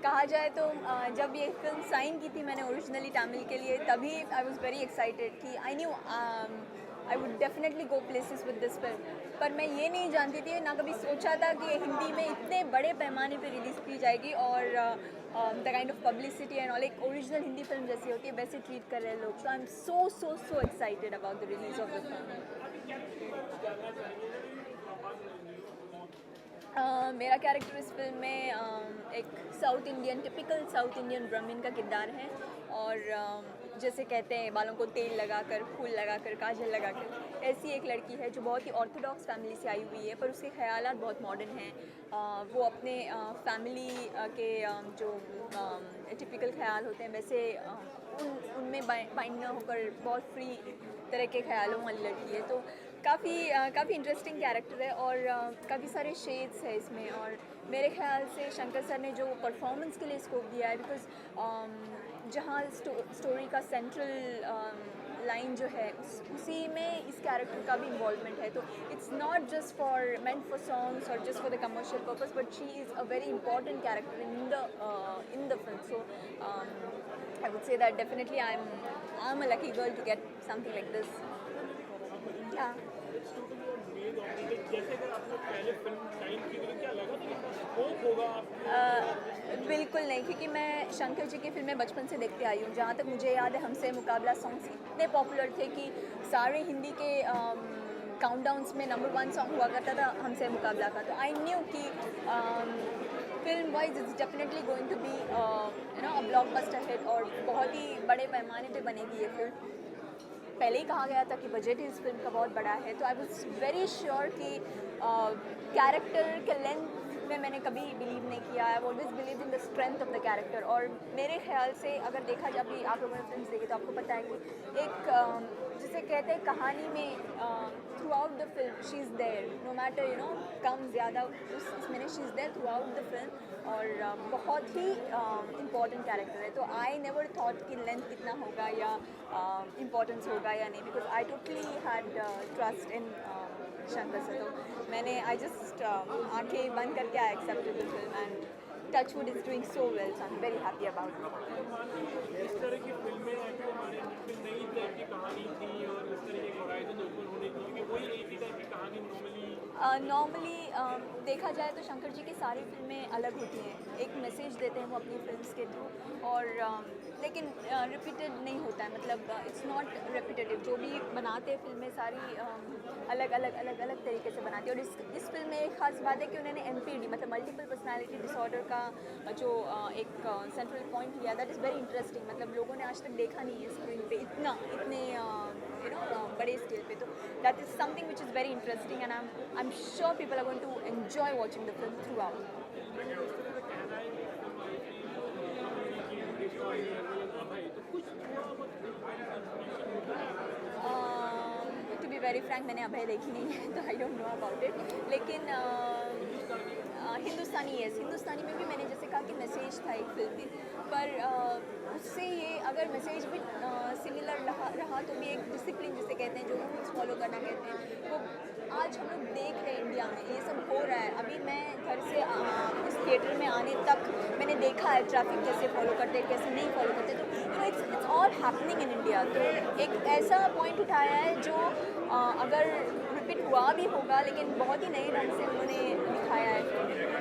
कहा जाए तो जब ये फिल्म साइन की थी मैंने ओरिजिनली तमिल के लिए, तभी आई वाज वेरी एक्साइटेड कि I knew I would definitely go places with this film. पर मैं ये नहीं जानती थी, ना कभी सोचा था कि ये हिंदी में इतने बड़े पैमाने पे रिलीज़ की जाएगी और the kind of publicity and all, एक ओरिजिनल हिंदी फिल्म जैसी होती है वैसे ट्रीट कर रहे हैं लोग। So I am so so so excited about the release of the film. मेरा कैरेक्टर इस फिल्म में एक south Indian, typical south Indian Brahmin का किरदार है। और जैसे कहते हैं बालों को तेल लगाकर, फूल लगाकर, काजल लगाकर, ऐसी एक लड़की है जो बहुत ही ऑर्थोडॉक्स फैमिली से आई हुई है, पर उसके ख्यालात बहुत मॉडर्न हैं। वो अपने फैमिली के जो टिपिकल ख्याल होते हैं वैसे उनमें बाइंड न होकर बहुत फ्री तरह के ख्यालों वाली लड़की है। तो काफ़ी इंटरेस्टिंग कैरेक्टर है और काफ़ी सारे शेड्स है इसमें। और मेरे ख्याल से शंकर सर ने जो परफॉर्मेंस के लिए स्कोप दिया है, बिकॉज जहाँ स्टोरी का सेंट्रल लाइन जो है उसी में इस कैरेक्टर का भी इन्वॉल्वमेंट है। तो it's not just for meant for songs और just for the commercial purpose, but she is a very important character in the film. So I would say that definitely I'm a lucky girl to get something like this. Yeah. बिल्कुल नहीं, क्योंकि मैं शंकर जी की फिल्में बचपन से देखते आई हूँ। जहाँ तक मुझे याद है, हमसे मुकाबला सॉन्ग्स इतने पॉपुलर थे कि सारे हिंदी के काउंटडाउन्स में नंबर 1 सॉन्ग हुआ करता था हमसे मुकाबला का। तो आई न्यू कि film wise it's definitely going to be a blockbuster hit और बहुत ही बड़े पैमाने पे बनेगी ये फिल्म। पहले ही कहा गया था कि बजट इस फिल्म का बहुत बड़ा है, तो आई वाज वेरी श्योर कि कैरेक्टर के लेंथ में मैंने कभी बिलीव नहीं किया। I always believe in the strength of the character. और मेरे ख्याल से अगर देखा जाए, अभी आप लोगों ने फिल्म देखी तो आपको पता है कि एक जिसे कहते हैं कहानी में throughout the film she is there, no matter कम ज़्यादा, उसमें she is there throughout the film. और बहुत ही इम्पॉर्टेंट कैरेक्टर है। तो आई नेवर थॉट कि लेंथ कितना होगा या इम्पोर्टेंस होगा या नहीं, because I totally had trust in Shankar से। तो मैंने आई जस्ट आंखें बंद करके I accepted the film and touchwood is doing so well, so I am very happy about it. इस तरह की फिल्में हैं जो हमारे जिसमें नई टाइप की कहानी थी और इस तरह के होराइजन ओपन होने की, क्योंकि वही एक ही टाइप की कहानी नॉर्मली देखा जाए तो शंकर जी की सारी फिल्में अलग होती हैं, एक मैसेज देते हैं वो अपनी फिल्म्स के थ्रू। और लेकिन रिपीटेड नहीं होता है, मतलब इट्स नॉट रेपिटेटिव। जो भी बनाते हैं फिल्में सारी अलग अलग तरीके से बनाती है। और इस फिल्म में एक खास बात है कि उन्होंने MPD मतलब मल्टीपल पर्सनालिटी डिसऑर्डर का जो एक सेंट्रल पॉइंट लिया, दैट इज़ वेरी इंटरेस्टिंग। मतलब लोगों ने आज तक देखा नहीं है स्क्रीन पे इतने बड़े स्केल पे। तो that is something which is very interesting and I am sure people are going to enjoy watching the film throughout. To be very frank, मैंने अभय देखी नहीं है तो I don't know about it. लेकिन हिंदुस्तानी में भी मैंने जैसे कहा कि मैसेज था एक फिल्म में, पर उससे ये अगर मैसेज भी सिमिलर रहा तो भी एक डिसिप्लिन जिसे कहते हैं, जो रूल्स फॉलो करना कहते हैं, वो आज हम लोग देख रहे हैं इंडिया में ये सब हो रहा है। अभी मैं घर से इस थिएटर में आने तक मैंने देखा है ट्रैफिक कैसे फॉलो करते हैं, कैसे नहीं फॉलो करते। तो it's all happening in India. तो एक ऐसा पॉइंट उठाया है जो अगर रिपीट हुआ भी होगा लेकिन बहुत ही नए ढंग से उन्होंने दिखाया है।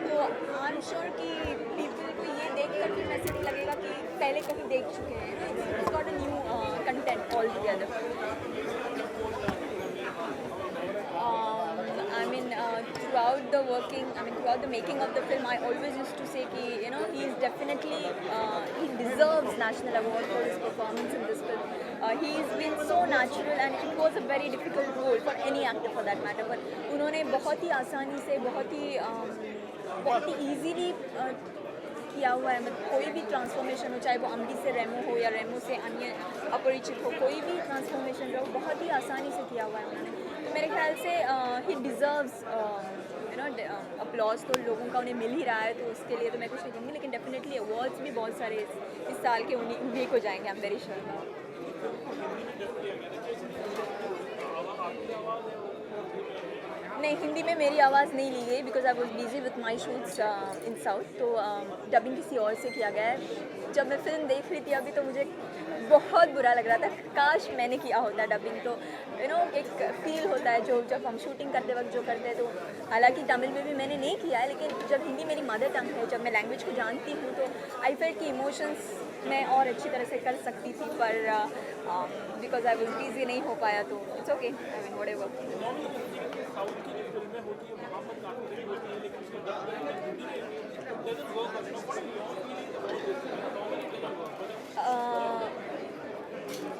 तो आई एम श्योर कि पीपल को ये देख कर फिर ऐसे नहीं लगेगा कि पहले कहीं देख चुके हैं। It's got a new content all together. throughout the making of the film, I always used to say कि he is definitely he deserves national award for his performance in this film. He's been so natural and it was a very difficult role for any actor for that matter, but उन्होंने बहुत ही आसानी से बहुत ही easily किया हुआ है। मतलब कोई भी ट्रांसफॉर्मेशन हो, चाहे वो अम्बी से रेमो हो या रेमो से अन्य अपरिचित हो, कोई भी ट्रांसफॉर्मेशन हो बहुत ही आसानी से किया हुआ है उन्होंने। तो मेरे ख्याल से ही डिज़र्व्स अपलॉज तो लोगों का उन्हें मिल ही रहा है, तो उसके लिए तो मैं कुछ नहीं कहूँगी। लेकिन डेफिनेटली अवार्ड्स भी बहुत सारे इस साल के उन्हीं को जाएंगे। I am very sure. नहीं, हिंदी में मेरी आवाज़ नहीं ली गई because I was busy with my shoots in south, तो डबिंग किसी और से किया गया है। जब मैं फिल्म देख रही थी अभी तो मुझे बहुत बुरा लग रहा था, काश मैंने किया होता डबिंग, तो एक फील होता है जो जब हम शूटिंग करते वक्त जो करते हैं। तो हालांकि तमिल में भी मैंने नहीं किया है, लेकिन जब हिंदी मेरी मदर टंग है, जब मैं लैंग्वेज को जानती हूँ, तो आई फेल्ट कि इमोशंस मैं और अच्छी तरह से कर सकती थी, पर बिकॉज आई वॉज बिजी नहीं हो पाया, तो it's okay, I mean whatever. South की जो फिल्में होती है वहाँ पर काफ़ी सही होती है, लेकिन उसके बाद हिंदी में डजंट वर्क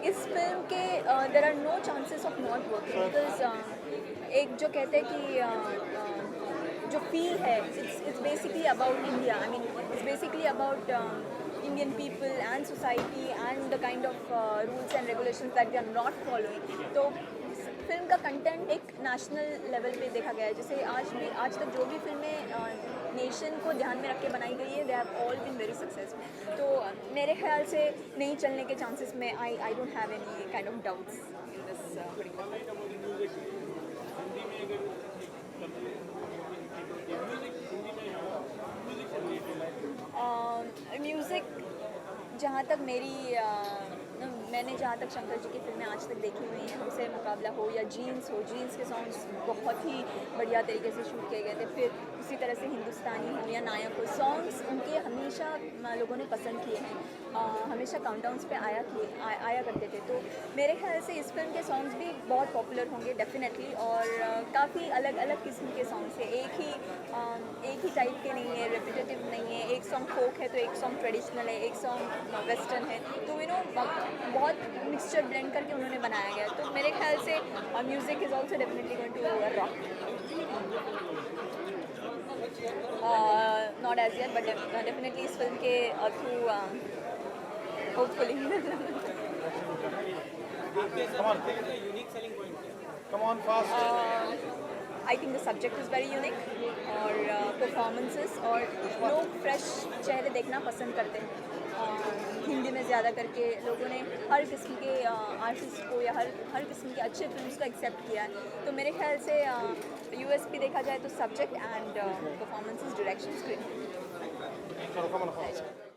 इस फिल्म के there are no chances of not working because एक जो कहते हैं कि जो फील है it's basically about India, I mean it's basically about Indian people and society and the kind of rules and regulations that they are not following. तो film का content एक नेशनल लेवल पे देखा गया है। जैसे आज तक जो भी फिल्में नेशन को ध्यान में रख के बनाई गई है, they have all been very successful. तो मेरे ख्याल से नहीं चलने के चांसेस में I don't have any kind of doubts in this. Music जहाँ तक मैंने जहाँ तक शंकर जी की फिल्में आज तक देखी हुई हैं, हमसे मुकाबला हो या जीन्स के सॉन्ग्स बहुत ही बढ़िया तरीके से शूट किए गए थे। फिर उसी तरह से हिंदुस्तानी हो या नायक हो, सॉन्ग्स उनके हमेशा लोगों ने पसंद किए हैं, हमेशा काउंटडाउन्स पे आया करते थे। तो मेरे ख्याल से इस फिल्म के सॉन्ग्स भी बहुत पॉपुलर होंगे डेफिनेटली, और काफ़ी अलग अलग किस्म के सॉन्ग्स हैं, एक ही टाइप के नहीं है, रेपिटेटिव नहीं है। एक सॉन्ग फोक है तो एक सॉन्ग ट्रेडिशनल है, एक सॉन्ग वेस्टर्न है, तो बहुत मिक्सचर ब्लेंड करके उन्होंने बनाया गया है। तो मेरे ख्याल से music is also definitely going to rock, not as yet but definitely इस फिल्म के through hopefully. Come on, fast. I think the subject is very unique, और परफॉर्मेंसेस और लोग फ्रेश चेहरे देखना पसंद करते हैं। हिंदी में ज़्यादा करके लोगों ने हर किस्म के आर्टिस्ट को या हर किस्म के अच्छे फिल्म्स को एक्सेप्ट किया है। तो मेरे ख्याल से यूएसपी देखा जाए तो subject and performances, direction, script. Come on, fast.